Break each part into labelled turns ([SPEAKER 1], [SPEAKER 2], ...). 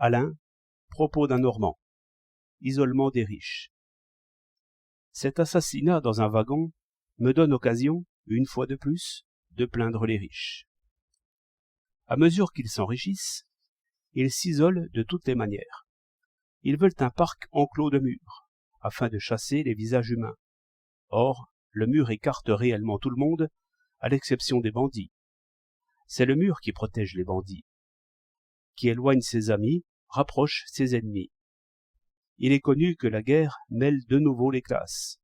[SPEAKER 1] Alain, propos d'un Normand. Isolement des riches. Cet assassinat dans un wagon me donne occasion, une fois de plus, de plaindre les riches. À mesure qu'ils s'enrichissent, ils s'isolent de toutes les manières. Ils veulent un parc enclos de murs, afin de chasser les visages humains. Or, le mur écarte réellement tout le monde, à l'exception des bandits. C'est le mur qui protège les bandits, qui éloigne ses amis, rapproche ses ennemis. Il est connu que la guerre mêle de nouveau les classes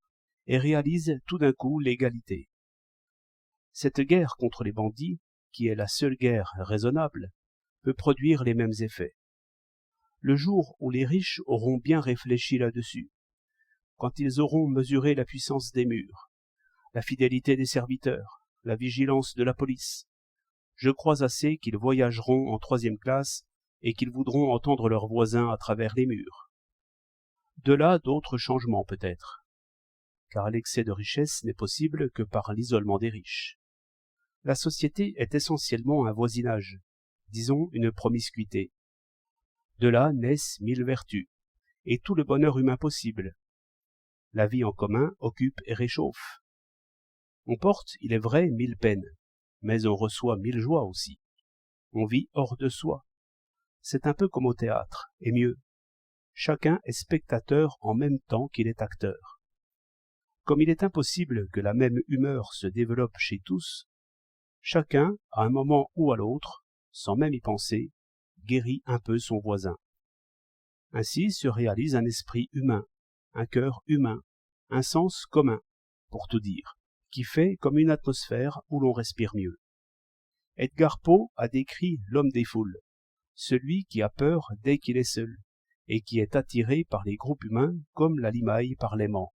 [SPEAKER 1] et réalise tout d'un coup l'égalité. Cette guerre contre les bandits, qui est la seule guerre raisonnable, peut produire les mêmes effets. Le jour où les riches auront bien réfléchi là-dessus, quand ils auront mesuré la puissance des murs, la fidélité des serviteurs, la vigilance de la police, je crois assez qu'ils voyageront en 3e classe et qu'ils voudront entendre leurs voisins à travers les murs. De là d'autres changements peut-être, car l'excès de richesse n'est possible que par l'isolement des riches. La société est essentiellement un voisinage, disons une promiscuité. De là naissent 1000 vertus, et tout le bonheur humain possible. La vie en commun occupe et réchauffe. On porte, il est vrai, 1000 peines, mais on reçoit 1000 joies aussi. On vit hors de soi. C'est un peu comme au théâtre, et mieux. Chacun est spectateur en même temps qu'il est acteur. Comme il est impossible que la même humeur se développe chez tous, chacun, à un moment ou à l'autre, sans même y penser, guérit un peu son voisin. Ainsi se réalise un esprit humain, un cœur humain, un sens commun, pour tout dire, qui fait comme une atmosphère où l'on respire mieux. Edgar Poe a décrit l'homme des foules, celui qui a peur dès qu'il est seul, et qui est attiré par les groupes humains comme la limaille par l'aimant.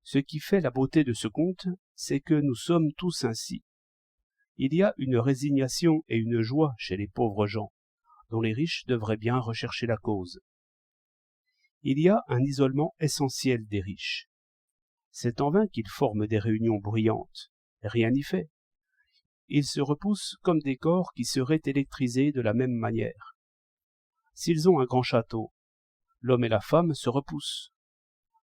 [SPEAKER 1] Ce qui fait la beauté de ce conte, c'est que nous sommes tous ainsi. Il y a une résignation et une joie chez les pauvres gens, dont les riches devraient bien rechercher la cause. Il y a un isolement essentiel des riches. C'est en vain qu'ils forment des réunions bruyantes, rien n'y fait. Ils se repoussent comme des corps qui seraient électrisés de la même manière. S'ils ont un grand château, l'homme et la femme se repoussent.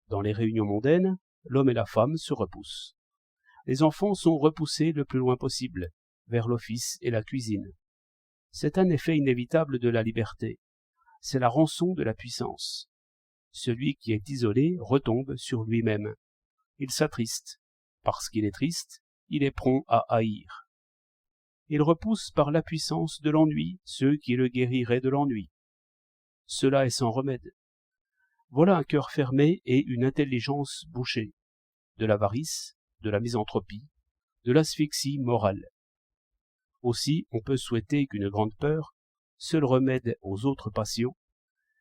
[SPEAKER 1] Dans les réunions mondaines, l'homme et la femme se repoussent. Les enfants sont repoussés le plus loin possible, vers l'office et la cuisine. C'est un effet inévitable de la liberté. C'est la rançon de la puissance. Celui qui est isolé retombe sur lui-même. Il s'attriste. Parce qu'il est triste, il est prompt à haïr. Il repousse par la puissance de l'ennui ceux qui le guériraient de l'ennui. Cela est sans remède. Voilà un cœur fermé et une intelligence bouchée, de l'avarice, de la misanthropie, de l'asphyxie morale. Aussi on peut souhaiter qu'une grande peur, seul remède aux autres passions,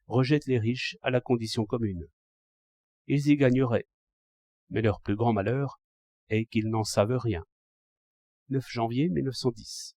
[SPEAKER 1] rejette les riches à la condition commune. Ils y gagneraient, mais leur plus grand malheur est qu'ils n'en savent rien. 9 janvier 1910.